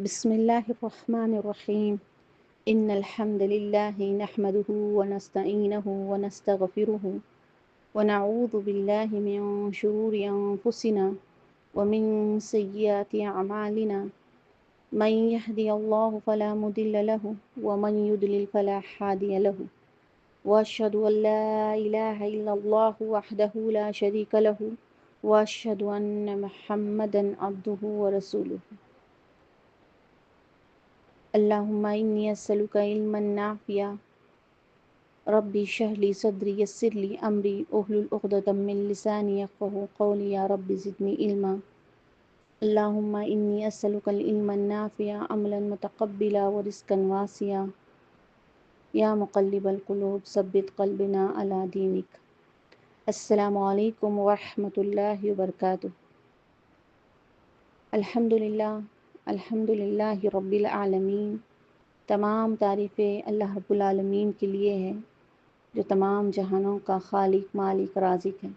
بسم الله الرحمن الرحيم. إن الحمد لله نحمده ونستعينه ونستغفره ونعوذ بالله من شرور أنفسنا ومن سيئات أعمالنا. من يهدي الله فلا مضل له ومن يضلل فلا هادي له. وأشهد أن لا إله إلا الله وحده لا شريك له وأشهد أن محمدا عبده ورسوله. اللهم إني أسألك علما نافعا ربي اشرح لي صدري يسر لي أمري أحلل عقدة من لساني يفقهوا قولي يا رب زدني علما. اللهم إني أسألك العلم النافع عملا متقبلا ورزقا واسعا. يا مقلب القلوب ثبت قلبنا على دينك. السلام علیکم ورحمۃ اللہ وبرکاتہ. الحمدللہ رب العالمین. تمام تعریفیں اللہ رب العالمین کے لیے ہے جو تمام جہانوں کا خالق مالک رازق ہے.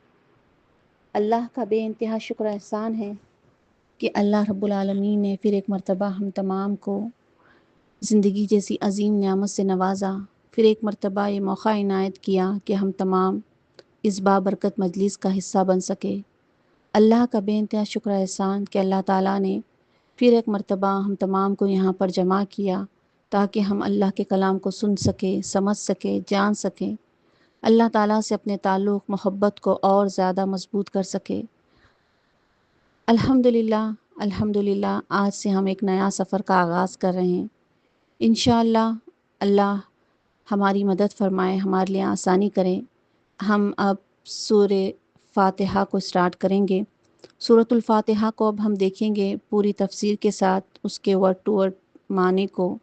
اللہ کا بے انتہا شکر احسان ہے کہ اللہ رب العالمین نے پھر ایک مرتبہ ہم تمام کو زندگی جیسی عظیم نعمت سے نوازا. پھر ایک مرتبہ یہ موقع عنایت کیا کہ ہم تمام اس بابرکت مجلس کا حصہ بن سکے. اللہ کا بے انتہا شکر احسان کہ اللہ تعالیٰ نے پھر ایک مرتبہ ہم تمام کو یہاں پر جمع کیا تاکہ ہم اللہ کے کلام کو سن سکیں، سمجھ سکیں، جان سکیں، اللہ تعالیٰ سے اپنے تعلق محبت کو اور زیادہ مضبوط کر سکے. الحمدللہ آج سے ہم ایک نیا سفر کا آغاز کر رہے ہیں. انشاءاللہ اللہ ہماری مدد فرمائے، ہمارے لیے آسانی کریں. ہم اب سورہ فاتحہ کو سٹارٹ کریں گے. سورۃ الفاتحہ کو اب ہم دیکھیں گے پوری تفسیر کے ساتھ، اس کے ورڈ ٹو ورڈ معنی کو،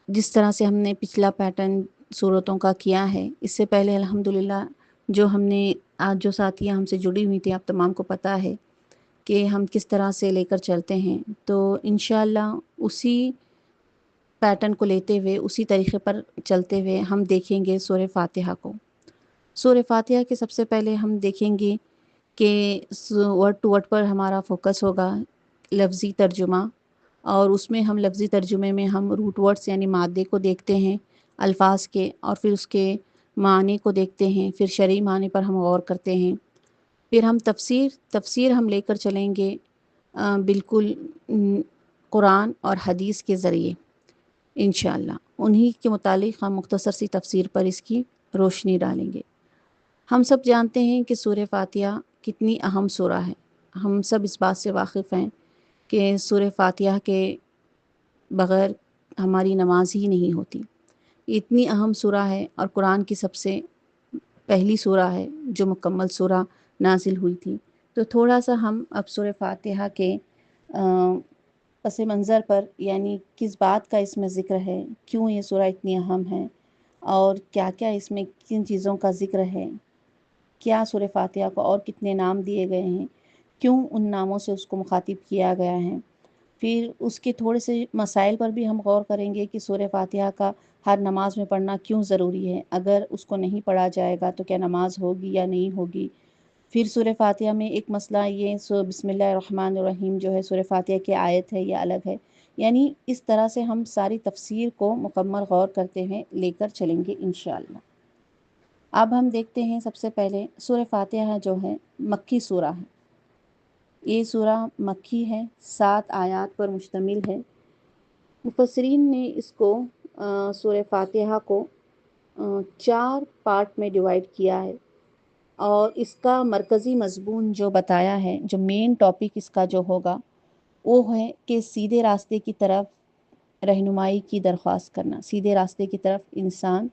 جس طرح سے ہم نے پچھلا پیٹرن سورتوں کا کیا ہے. اس سے پہلے الحمدللہ جو ہم نے آج جو ساتھیاں ہم سے جڑی ہوئی تھیں، آپ تمام کو پتہ ہے کہ ہم کس طرح سے لے کر چلتے ہیں. تو انشاءاللہ اسی پیٹرن کو لیتے ہوئے، اسی طریقے پر چلتے ہوئے ہم دیکھیں گے سورہ فاتحہ کو. سورہ فاتحہ کے سب سے پہلے ہم دیکھیں گے کہ ورڈ ٹو ورڈ پر ہمارا فوکس ہوگا لفظی ترجمہ، اور اس میں ہم لفظی ترجمے میں ہم روٹ ورڈز یعنی مادے کو دیکھتے ہیں الفاظ کے، اور پھر اس کے معنی کو دیکھتے ہیں، پھر شرعی معنی پر ہم غور کرتے ہیں. پھر ہم تفسیر ہم لے کر چلیں گے بالکل قرآن اور حدیث کے ذریعے. انشاءاللہ انہی کے متعلق ہم مختصر سی تفسیر پر اس کی روشنی ڈالیں گے. ہم سب جانتے ہیں کہ سورہ فاتحہ کتنی اہم سورہ ہے. ہم سب اس بات سے واقف ہیں کہ سورہ فاتحہ کے بغیر ہماری نماز ہی نہیں ہوتی. اتنی اہم سورہ ہے اور قرآن کی سب سے پہلی سورہ ہے جو مکمل سورہ نازل ہوئی تھی. تو تھوڑا سا ہم اب سورہ فاتحہ کے پس منظر پر، یعنی کس بات کا اس میں ذکر ہے، کیوں یہ سورہ اتنی اہم ہے، اور کیا کیا اس میں کن چیزوں کا ذکر ہے، کیا سورہ فاتحہ کو اور کتنے نام دیے گئے ہیں، کیوں ان ناموں سے اس کو مخاطب کیا گیا ہے. پھر اس کے تھوڑے سے مسائل پر بھی ہم غور کریں گے کہ سورہ فاتحہ کا ہر نماز میں پڑھنا کیوں ضروری ہے. اگر اس کو نہیں پڑھا جائے گا تو کیا نماز ہوگی یا نہیں ہوگی. پھر سورہ فاتحہ میں ایک مسئلہ یہ بسم اللہ الرحمن الرحیم جو ہے سورہ فاتحہ کی آیت ہے یا الگ ہے. یعنی اس طرح سے ہم ساری تفسیر کو مکمل غور کرتے ہوئے لے کر چلیں گے انشاءاللہ. اب ہم دیکھتے ہیں سب سے پہلے سورہ فاتحہ جو ہے مکی سورہ ہے. یہ سورہ مکی ہے، 7 آیات پر مشتمل ہے. مفسرین نے اس کو سورہ فاتحہ کو 4 پارٹ میں ڈیوائیڈ کیا ہے، اور اس کا مرکزی مضمون جو بتایا ہے، جو مین ٹاپک اس کا جو ہوگا وہ ہے کہ سیدھے راستے کی طرف رہنمائی کی درخواست کرنا، سیدھے راستے کی طرف انسان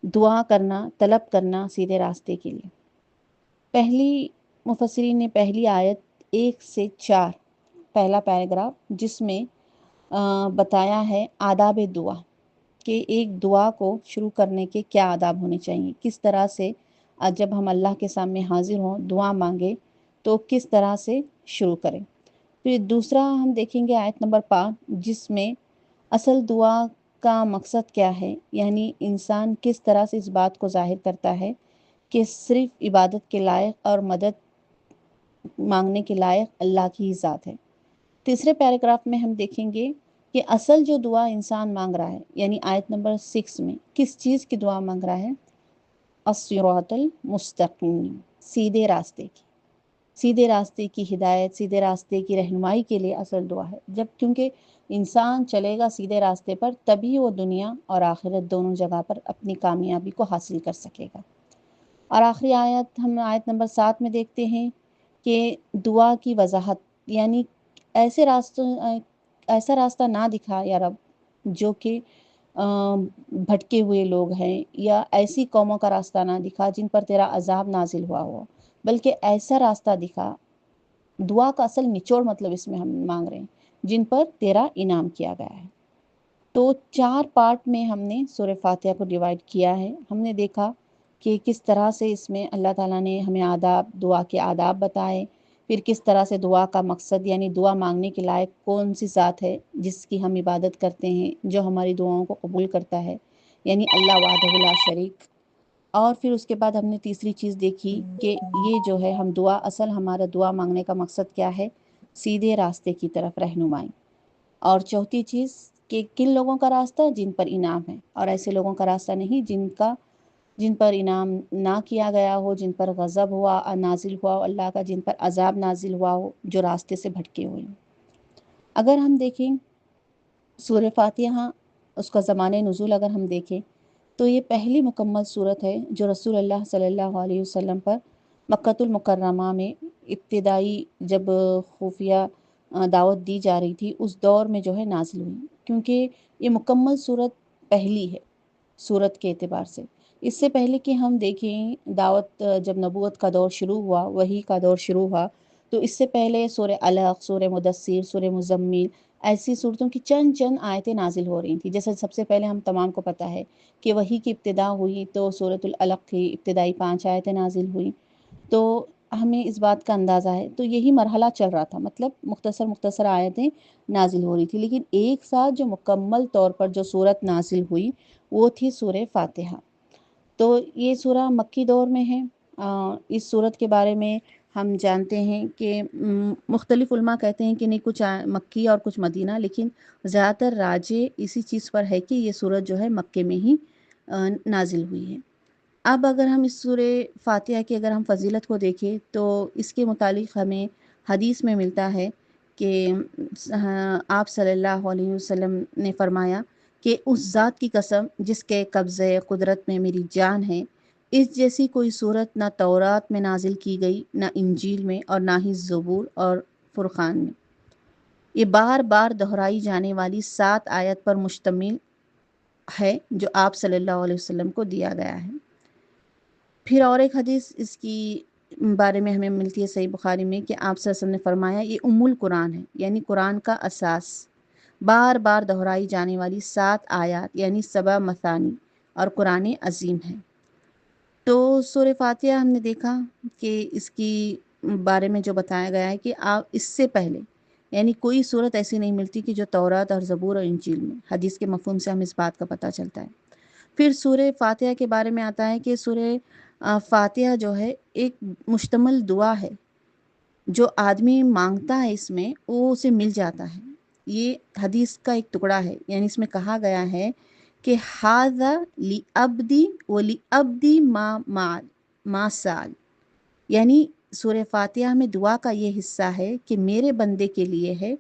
دعا کرنا، طلب کرنا سیدھے راستے کے لیے. پہلی مفسرین نے پہلی آیت 1 سے 4 پہلا پیراگراف جس میں بتایا ہے آداب دعا، کہ ایک دعا کو شروع کرنے کے کیا آداب ہونے چاہیے، کس طرح سے جب ہم اللہ کے سامنے حاضر ہوں دعا مانگے تو کس طرح سے شروع کریں. پھر دوسرا ہم دیکھیں گے آیت نمبر 5 جس میں اصل دعا کا مقصد کیا ہے، یعنی انسان کس طرح سے اس بات کو ظاہر کرتا ہے کہ صرف عبادت کے لائق اور مدد مانگنے کے لائق اللہ کی ہی ذات ہے. تیسرے پیراگراف میں ہم دیکھیں گے کہ اصل جو دعا انسان مانگ رہا ہے، یعنی آیت نمبر 6 میں کس چیز کی دعا مانگ رہا ہے؟ الصراط المستقیم، سیدھے راستے کی، سیدھے راستے کی ہدایت، سیدھے راستے کی رہنمائی کے لیے اصل دعا ہے. جب کیونکہ انسان چلے گا سیدھے راستے پر تبھی وہ دنیا اور آخرت دونوں جگہ پر اپنی کامیابی کو حاصل کر سکے گا. اور آخری آیت ہم آیت نمبر 7 میں دیکھتے ہیں کہ دعا کی وضاحت، یعنی ایسا راستہ نہ دکھا یا رب جو کہ بھٹکے ہوئے لوگ ہیں، یا ایسی قوموں کا راستہ نہ دکھا جن پر تیرا عذاب نازل ہوا ہو، بلکہ ایسا راستہ دکھا. دعا کا اصل نچوڑ مطلب اس میں ہم مانگ رہے ہیں جن پر تیرا انعام کیا گیا ہے. تو 4 پارٹ میں ہم نے سورہ فاتحہ کو ڈیوائیڈ کیا ہے. ہم نے دیکھا کہ کس طرح سے اس میں اللہ تعالیٰ نے ہمیں دعا کے آداب بتائے، پھر کس طرح سے دعا کا مقصد، یعنی دعا مانگنے کے لائق کون سی ذات ہے جس کی ہم عبادت کرتے ہیں، جو ہماری دعاؤں کو قبول کرتا ہے، یعنی اللہ وحدہ لا شریک. اور پھر اس کے بعد ہم نے تیسری چیز دیکھی کہ یہ جو ہے اصل ہمارا دعا مانگنے کا مقصد کیا ہے؟ سیدھے راستے کی طرف رہنمائی. اور چوتھی چیز کہ کن لوگوں کا راستہ؟ جن پر انعام ہے، اور ایسے لوگوں کا راستہ نہیں جن پر انعام نہ کیا گیا ہو، جن پر غضب ہوا نازل ہوا ہو اللہ کا، جن پر عذاب نازل ہوا ہو، جو راستے سے بھٹکے ہوئے ہیں. اگر ہم دیکھیں سورہ فاتحہ، اس کا زمانۂ نزول اگر ہم دیکھیں تو یہ پہلی مکمل صورت ہے جو رسول اللہ صلی اللہ علیہ وسلم پر مکۃ المکرمہ میں ابتدائی جب خفیہ دعوت دی جا رہی تھی اس دور میں جو ہے نازل ہوئی، کیونکہ یہ مکمل صورت پہلی ہے صورت کے اعتبار سے. اس سے پہلے کہ ہم دیکھیں دعوت جب نبوت کا دور شروع ہوا، وحی کا دور شروع ہوا، تو اس سے پہلے سورہ علق، سورہ مدثر، سورہ مزمل، ایسی صورتوں کی چند آیتیں نازل ہو رہی تھیں. جیسے سب سے پہلے ہم تمام کو پتہ ہے کہ وحی کی ابتدا ہوئی تو سورۃ العلق کی ابتدائی 5 آیتیں نازل ہوئی، تو ہمیں اس بات کا اندازہ ہے. تو یہی مرحلہ چل رہا تھا، مطلب مختصر آیتیں نازل ہو رہی تھی، لیکن ایک ساتھ جو مکمل طور پر جو صورت نازل ہوئی وہ تھی سورہ فاتحہ. تو یہ سورہ مکی دور میں ہے. اس صورت کے بارے میں ہم جانتے ہیں کہ مختلف علماء کہتے ہیں کہ نہیں، کچھ مکی اور کچھ مدینہ، لیکن زیادہ تر راجے اسی چیز پر ہے کہ یہ صورت جو ہے مکے میں ہی نازل ہوئی ہے. اب اگر ہم اس سورہ فاتحہ کی اگر ہم فضیلت کو دیکھیں تو اس کے متعلق ہمیں حدیث میں ملتا ہے کہ آپ صلی اللہ علیہ وسلم نے فرمایا کہ اس ذات کی قسم جس کے قبضے قدرت میں میری جان ہے، اس جیسی کوئی صورت نہ تورات میں نازل کی گئی، نہ انجیل میں، اور نہ ہی زبور اور فرقان میں. یہ بار بار دہرائی جانے والی 7 آیت پر مشتمل ہے جو آپ صلی اللہ علیہ وسلم کو دیا گیا ہے. پھر اور ایک حدیث اس کی بارے میں ہمیں ملتی ہے صحیح بخاری میں کہ آپ صلی اللہ علیہ وسلم نے فرمایا یہ ام القرآن ہے، یعنی قرآن کا اساس. بار بار دہرائی جانے والی 7 آیات یعنی 7 مثانی اور قرآن عظیم ہے. تو سورہ فاتحہ ہم نے دیکھا کہ اس کی بارے میں جو بتایا گیا ہے کہ آپ اس سے پہلے یعنی کوئی صورت ایسی نہیں ملتی کہ جو تورات اور زبور اور انجیل میں. حدیث کے مفہوم سے ہم اس بات کا پتہ چلتا ہے. پھر سورہ فاتحہ کے بارے میں آتا ہے کہ سورہ فاتحہ جو ہے ایک مشتمل دعا ہے، جو آدمی مانگتا ہے اس میں وہ اسے مل جاتا ہے. یہ حدیث کا ایک ٹکڑا ہے، یعنی اس میں کہا گیا ہے کہ ھذا لعبدی ولعبدی ما سال، یعنی سورہ فاتحہ میں دعا کا یہ حصہ ہے کہ میرے بندے کے لیے ہے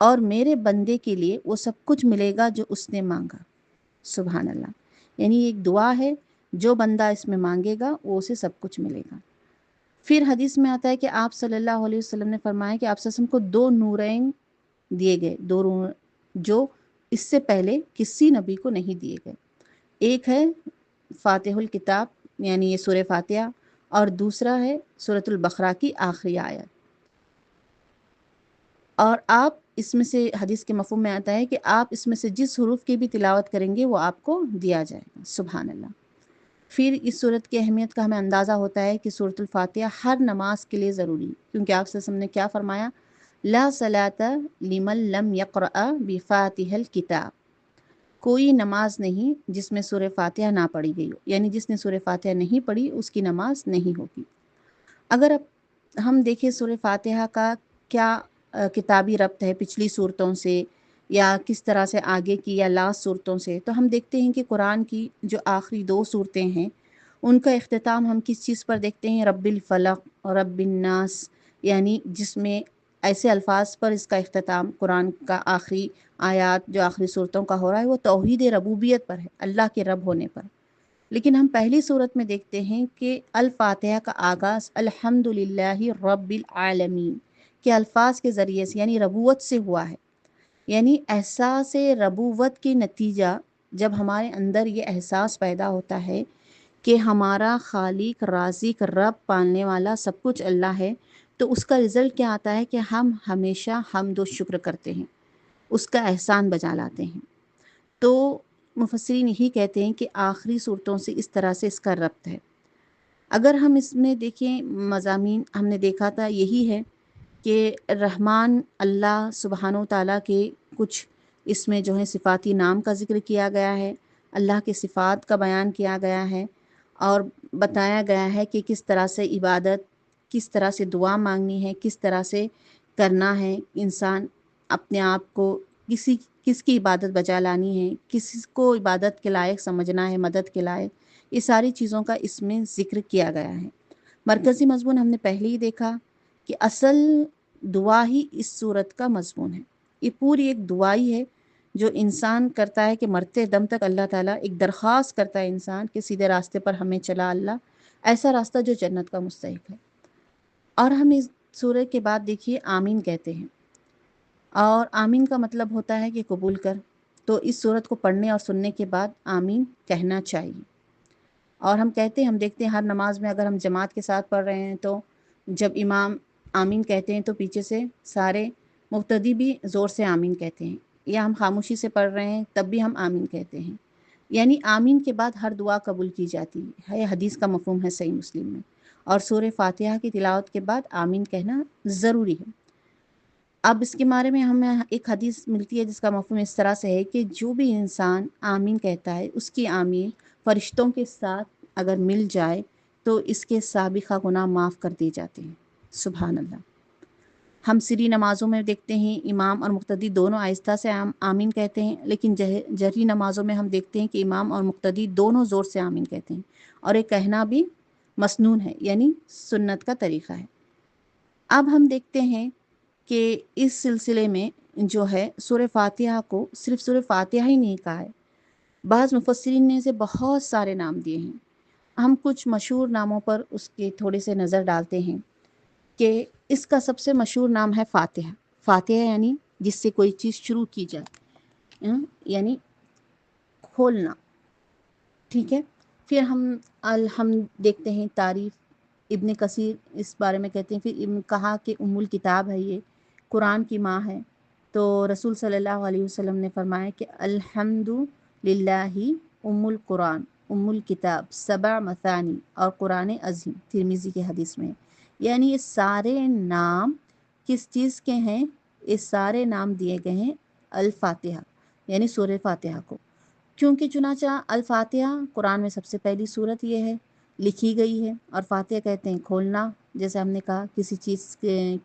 اور میرے بندے کے لیے وہ سب کچھ ملے گا جو اس نے مانگا. سبحان اللہ. یعنی ایک دعا ہے، جو بندہ اس میں مانگے گا وہ اسے سب کچھ ملے گا. پھر حدیث میں آتا ہے کہ آپ صلی اللہ علیہ وسلم نے فرمایا کہ آپ صلی اللہ علیہ وسلم کو 2 نورین دیے گئے، 2 نور جو اس سے پہلے کسی نبی کو نہیں دیے گئے. ایک ہے فاتح الکتاب یعنی یہ سورہ فاتحہ، اور دوسرا ہے سورۃ البقرہ کی آخری آیت. اور آپ اس میں سے حدیث کے مفہوم میں آتا ہے کہ آپ اس میں سے جس حروف کی بھی تلاوت کریں گے وہ آپ کو دیا جائے گا. سبحان اللہ. پھر اس صورت کی اہمیت کا ہمیں اندازہ ہوتا ہے کہ سورۃ الفاتحہ ہر نماز کے لیے ضروری ہے، کیونکہ آپ صلی اللہ علیہ وسلم نے کیا فرمایا؟ لا صلاۃ لمن لم یقرأ بفاتح الکتاب. کوئی نماز نہیں جس میں سورہ فاتحہ نہ پڑھی گئی ہو، یعنی جس نے سورہ فاتحہ نہیں پڑھی اس کی نماز نہیں ہوگی. اگر اب ہم دیکھیں سورہ فاتحہ کا کیا کتابی ربط ہے پچھلی صورتوں سے یا کس طرح سے آگے کی یا لاسٹ صورتوں سے، تو ہم دیکھتے ہیں کہ قرآن کی جو آخری 2 صورتیں ہیں ان کا اختتام ہم کس چیز پر دیکھتے ہیں؟ رب الفلق اور رب الناس، یعنی جس میں ایسے الفاظ پر اس کا اختتام قرآن کا آخری آیات جو آخری صورتوں کا ہو رہا ہے وہ توحید ربوبیت پر ہے، اللہ کے رب ہونے پر۔ لیکن ہم پہلی صورت میں دیکھتے ہیں کہ الفاتحہ کا آغاز الحمدللہ رب العالمین کے الفاظ کے ذریعے سے یعنی ربوت سے ہوا ہے۔ یعنی احساس ربوت کے نتیجہ جب ہمارے اندر یہ احساس پیدا ہوتا ہے کہ ہمارا خالق رازق رب پالنے والا سب کچھ اللہ ہے، تو اس کا رزلٹ کیا آتا ہے کہ ہم ہمیشہ حمد و شکر کرتے ہیں، اس کا احسان بجا لاتے ہیں۔ تو مفسرین یہی کہتے ہیں کہ آخری صورتوں سے اس طرح سے اس کا ربط ہے۔ اگر ہم اس میں دیکھیں مضامین ہم نے دیکھا تھا یہی ہے کہ رحمان اللہ سبحانہ و تعالیٰ کے کچھ اس میں جو ہے صفاتی نام کا ذکر کیا گیا ہے، اللہ کے صفات کا بیان کیا گیا ہے، اور بتایا گیا ہے کہ کس طرح سے عبادت، کس طرح سے دعا مانگنی ہے، کس طرح سے کرنا ہے، انسان اپنے آپ کو کس کی عبادت بجا لانی ہے، کس کو عبادت کے لائق سمجھنا ہے، مدد کے لائق، یہ ساری چیزوں کا اس میں ذکر کیا گیا ہے۔ مرکزی مضمون ہم نے پہلے ہی دیکھا کہ اصل دعا ہی اس صورت کا مضمون ہے۔ یہ پوری ایک دعائی ہے جو انسان کرتا ہے کہ مرتے دم تک اللہ تعالیٰ ایک درخواست کرتا ہے انسان کہ سیدھے راستے پر ہمیں چلا اللہ، ایسا راستہ جو جنت کا مستحق ہے۔ اور ہم اس سورہ کے بعد دیکھیے آمین کہتے ہیں، اور آمین کا مطلب ہوتا ہے کہ قبول کر، تو اس سورت کو پڑھنے اور سننے کے بعد آمین کہنا چاہیے۔ اور ہم کہتے ہیں، ہم دیکھتے ہیں ہر نماز میں اگر ہم جماعت کے ساتھ پڑھ رہے ہیں تو جب امام آمین کہتے ہیں تو پیچھے سے سارے مقتدی بھی زور سے آمین کہتے ہیں، یا ہم خاموشی سے پڑھ رہے ہیں تب بھی ہم آمین کہتے ہیں۔ یعنی آمین کے بعد ہر دعا قبول کی جاتی ہے، حدیث کا مفہوم ہے صحیح مسلم میں، اور سورہ فاتحہ کی تلاوت کے بعد آمین کہنا ضروری ہے۔ اب اس کے بارے میں ہمیں ایک حدیث ملتی ہے جس کا مفہوم اس طرح سے ہے کہ جو بھی انسان آمین کہتا ہے اس کی آمین فرشتوں کے ساتھ اگر مل جائے تو اس کے سابقہ گناہ معاف کر دیے جاتے ہیں۔ سبحان اللہ۔ ہم سری نمازوں میں دیکھتے ہیں امام اور مقتدی دونوں آہستہ سے آمین کہتے ہیں، لیکن جہری نمازوں میں ہم دیکھتے ہیں کہ امام اور مقتدی دونوں زور سے آمین کہتے ہیں، اور ایک کہنا بھی مسنون ہے، یعنی سنت کا طریقہ ہے۔ اب ہم دیکھتے ہیں کہ اس سلسلے میں جو ہے سورہ فاتحہ کو صرف سورہ فاتحہ ہی نہیں کہا ہے، بعض مفسرین نے اسے بہت سارے نام دیے ہیں۔ ہم کچھ مشہور ناموں پر اس کے تھوڑے سے نظر ڈالتے ہیں کہ اس کا سب سے مشہور نام ہے فاتحہ۔ فاتحہ یعنی جس سے کوئی چیز شروع کی جائے، یعنی کھولنا، ٹھیک ہے۔ پھر ہم دیکھتے ہیں تعریف، ابن کثیر اس بارے میں کہتے ہیں، پھر کہا کہ ام الکتاب ہے، یہ قرآن کی ماں ہے۔ تو رسول صلی اللہ علیہ وسلم نے فرمایا کہ الحمد للہ ام القرآن ام الکتاب سبع مثانی، اور قرآن عظیم، ترمذی کی حدیث میں۔ یعنی یہ سارے نام کس چیز کے ہیں؟ یہ سارے نام دیے گئے ہیں الفاتحہ یعنی سورہ فاتحہ کو، کیونکہ چنانچہ الفاتحہ قرآن میں سب سے پہلی صورت یہ ہے لکھی گئی ہے، اور فاتحہ کہتے ہیں کھولنا، جیسے ہم نے کہا کسی چیز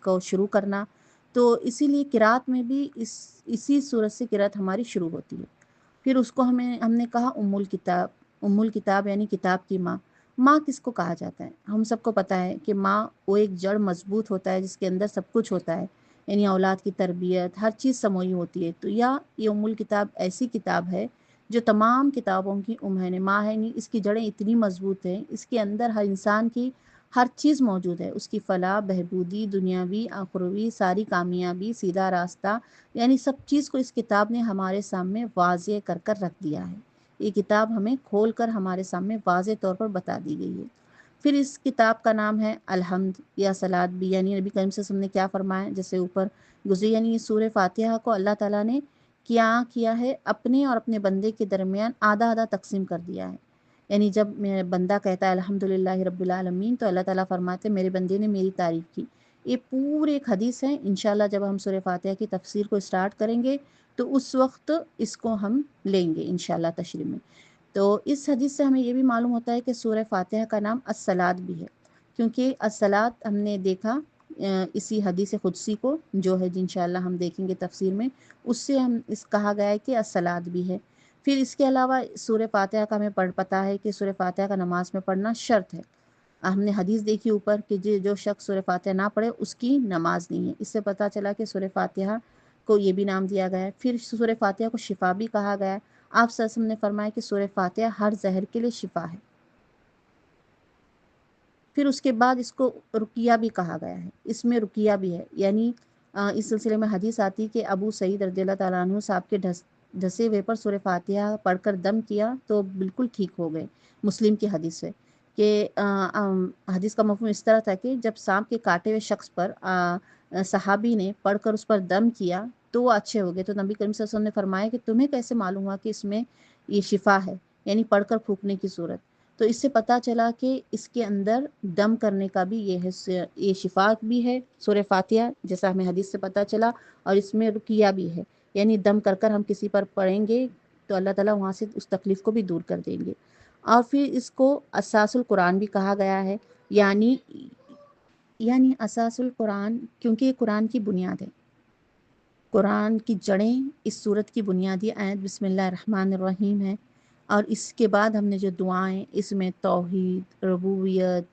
کو شروع کرنا، تو اسی لیے قرات میں بھی اسی صورت سے قرات ہماری شروع ہوتی ہے۔ پھر اس کو ہم نے کہا ام الکتاب، ام الکتاب یعنی کتاب کی ماں۔ ماں کس کو کہا جاتا ہے؟ ہم سب کو پتہ ہے کہ ماں وہ ایک جڑ مضبوط ہوتا ہے جس کے اندر سب کچھ ہوتا ہے، یعنی اولاد کی تربیت ہر چیز سموئی ہوتی ہے، تو یا یہ ام الکتاب ایسی کتاب ہے جو تمام کتابوں کی ہے، ماں ہے، نہیں اس کی جڑیں اتنی مضبوط ہیں، اس کے اندر ہر انسان کی ہر چیز موجود ہے، اس کی فلاح بہبودی دنیاوی آخروی ساری کامیابی سیدھا راستہ، یعنی سب چیز کو اس کتاب نے ہمارے سامنے واضح کر کر رکھ دیا ہے۔ یہ کتاب ہمیں کھول کر ہمارے سامنے واضح طور پر بتا دی گئی ہے۔ پھر اس کتاب کا نام ہے الحمد یا صلات بھی، یعنی نبی کریم صلی اللہ علیہ وسلم نے کیا فرمایا جیسے اوپر گزری، یعنی یہ سورہ فاتحہ کو اللہ تعالیٰ نے کیا ہے اپنے اور اپنے بندے کے درمیان آدھا آدھا تقسیم کر دیا ہے۔ یعنی جب میرا بندہ کہتا ہے الحمدللہ رب العالمین تو اللہ تعالیٰ فرماتے ہیں میرے بندے نے میری تعریف کی۔ یہ پورے ایک حدیث ہے، انشاءاللہ جب ہم سورہ فاتحہ کی تفسیر کو اسٹارٹ کریں گے تو اس وقت اس کو ہم لیں گے انشاءاللہ تشریح میں۔ تو اس حدیث سے ہمیں یہ بھی معلوم ہوتا ہے کہ سورہ فاتحہ کا نام الصلاۃ بھی ہے، کیونکہ الصلاۃ ہم نے دیکھا اسی حدیث قدسی کو جو ہے انشاءاللہ ہم دیکھیں گے تفسیر میں، اس سے ہم اس کہا گیا ہے کہ الصلاۃ بھی ہے۔ پھر اس کے علاوہ سورہ فاتحہ کا ہمیں پتہ ہے کہ سورہ فاتحہ کا نماز میں پڑھنا شرط ہے۔ ہم نے حدیث دیکھی اوپر کہ جو شخص سورہ فاتحہ نہ پڑھے اس کی نماز نہیں ہے۔ اس سے پتہ چلا کہ سورہ فاتحہ کو یہ بھی نام دیا گیا ہے۔ پھر سورہ فاتحہ کو شفا بھی کہا گیا ہے۔ آپ صلی اللہ علیہ وسلم نے فرمایا کہ سورہ فاتحہ ہر زہر کے لیے شفا ہے۔ پھر اس کے بعد اس کو رقیہ بھی کہا گیا ہے، اس میں رقیہ بھی ہے، یعنی اس سلسلے میں حدیث آتی کہ ابو سعید رضی اللہ تعالیٰ عنہ صاحب کے ڈھسے ہوئے پر سورہ فاتحہ پڑھ کر دم کیا تو بالکل ٹھیک ہو گئے۔ مسلم کی حدیث ہے کہ حدیث کا مفہوم اس طرح تھا کہ جب سانپ کے کاٹے ہوئے شخص پر صحابی نے پڑھ کر اس پر دم کیا تو وہ اچھے ہو گئے۔ تو نبی کریم صلی اللہ علیہ وسلم نے فرمایا کہ تمہیں کیسے معلوم ہوا کہ اس میں یہ شفا ہے، یعنی پڑھ کر پھونکنے کی صورت۔ تو اس سے پتہ چلا کہ اس کے اندر دم کرنے کا بھی یہ شفا بھی ہے سورہ فاتحہ، جیسا ہمیں حدیث سے پتہ چلا، اور اس میں رقیہ بھی ہے، یعنی دم کر کر ہم کسی پر پڑھیں گے تو اللہ تعالیٰ وہاں سے اس تکلیف کو بھی دور کر دیں گے۔ اور پھر اس کو اساس القرآن بھی کہا گیا ہے، یعنی اساس القرآن، کیونکہ یہ قرآن کی بنیاد ہے۔ قرآن کی جڑیں اس سورت کی بنیادی آیت بسم اللہ الرحمن الرحیم ہے، اور اس کے بعد ہم نے جو دعائیں اس میں توحید، ربوبیت،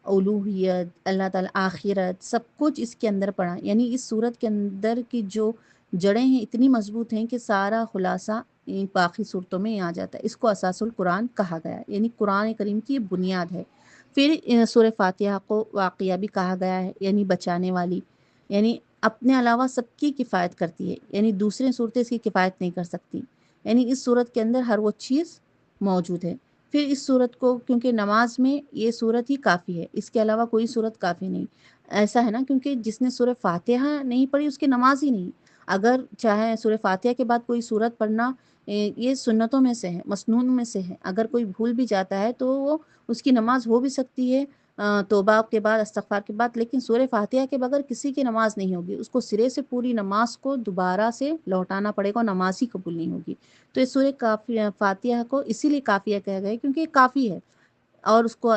الوہیت، اللہ تعالیٰ آخرت، سب کچھ اس کے اندر پڑھا، یعنی اس سورت کے اندر کی جو جڑیں ہیں اتنی مضبوط ہیں کہ سارا خلاصہ باقی صورتوں میں آ جاتا ہے۔ اس کو اساس القرآن کہا گیا ہے، یعنی قرآن کریم کی بنیاد ہے۔ پھر سورہ فاتحہ کو واقعہ بھی کہا گیا ہے، یعنی بچانے والی، یعنی اپنے علاوہ سب کی کفایت کرتی ہے، یعنی دوسرے صورتیں اس کی کفایت نہیں کر سکتی، یعنی اس صورت کے اندر ہر وہ چیز موجود ہے۔ پھر اس صورت کو، کیونکہ نماز میں یہ صورت ہی کافی ہے، اس کے علاوہ کوئی صورت کافی نہیں، ایسا ہے نا، کیونکہ جس نے سورہ فاتحہ نہیں پڑھی اس کی نماز ہی نہیں۔ اگر چاہے سورہ فاتحہ کے بعد کوئی صورت پڑھنا یہ سنتوں میں سے ہے، مسنون میں سے ہے، اگر کوئی بھول بھی جاتا ہے تو وہ اس کی نماز ہو بھی سکتی ہے توبہ کے بعد، استغفار کے بعد، لیکن سورہ فاتحہ کے بغیر کسی کی نماز نہیں ہوگی، اس کو سرے سے پوری نماز کو دوبارہ سے لوٹانا پڑے گا، نماز ہی قبول نہیں ہوگی۔ تو اس سورہ فاتحہ کو اسی لیے کافیہ کہا گیا ہے کیونکہ یہ کافی ہے، اور اس کو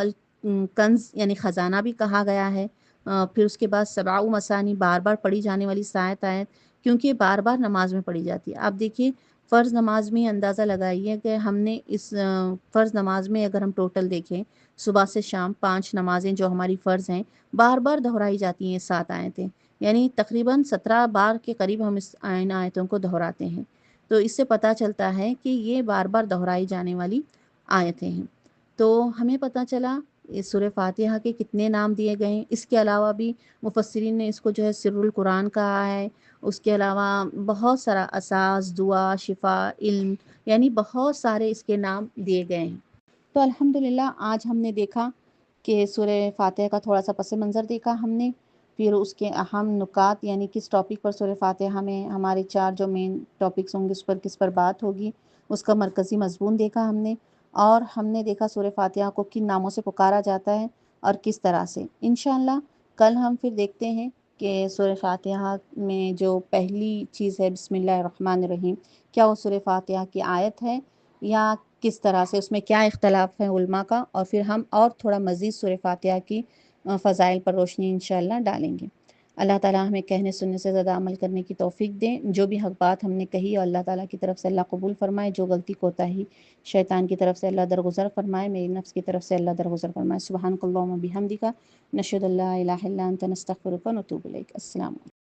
کنز یعنی خزانہ بھی کہا گیا ہے۔ پھر اس کے بعد سبع مثانی، بار بار پڑھی جانے والی سات آیت، کیونکہ یہ بار بار نماز میں پڑھی جاتی ہے۔ آپ دیکھیے فرض نماز میں اندازہ لگائیے کہ ہم نے اس فرض نماز میں اگر ہم ٹوٹل دیکھیں صبح سے شام 5 نمازیں جو ہماری فرض ہیں بار بار دہرائی جاتی ہیں 7 آیتیں، یعنی تقریباً 17 بار کے قریب ہم ان آیتوں کو دہراتے ہیں۔ تو اس سے پتہ چلتا ہے کہ یہ بار بار دہرائی جانے والی آیتیں ہیں۔ تو ہمیں پتہ چلا اس سورہ فاتحہ کے کتنے نام دیے گئے ہیں۔ اس کے علاوہ بھی مفسرین نے اس کو جو ہے سر القرآن کہا ہے، اس کے علاوہ بہت سارا اساس، دعا، شفا، علم، یعنی بہت سارے اس کے نام دیے گئے ہیں۔ تو الحمدللہ آج ہم نے دیکھا کہ سورہ فاتحہ کا تھوڑا سا پس منظر دیکھا ہم نے، پھر اس کے اہم نکات، یعنی کس ٹاپک پر سورہ فاتحہ میں ہمارے 4 جو مین ٹاپکس ہوں گے اس پر کس پر بات ہوگی، اس کا مرکزی مضمون دیکھا ہم نے، اور ہم نے دیکھا سورہ فاتحہ کو کن ناموں سے پکارا جاتا ہے اور کس طرح سے۔ انشاءاللہ کل ہم پھر دیکھتے ہیں کہ سورہ فاتحہ میں جو پہلی چیز ہے بسم اللہ الرحمن الرحیم، کیا وہ سورہ فاتحہ کی آیت ہے یا کس طرح سے، اس میں کیا اختلاف ہے علماء کا، اور پھر ہم اور تھوڑا مزید سورہ فاتحہ کی فضائل پر روشنی انشاءاللہ ڈالیں گے۔ اللہ تعالیٰ ہمیں کہنے سننے سے زیادہ عمل کرنے کی توفیق دیں۔ جو بھی حق بات ہم نے کہی اور اللہ تعالیٰ کی طرف سے اللہ قبول فرمائے، جو غلطی کوتاہی شیطان کی طرف سے اللہ درگزر فرمائے، میری نفس کی طرف سے اللہ درگزر فرمائے۔ سبحانک اللہم و بحمدک، نشہد ان لا الہ الا انت، نستغفرک و نتوب الیک۔ السلام علیکم۔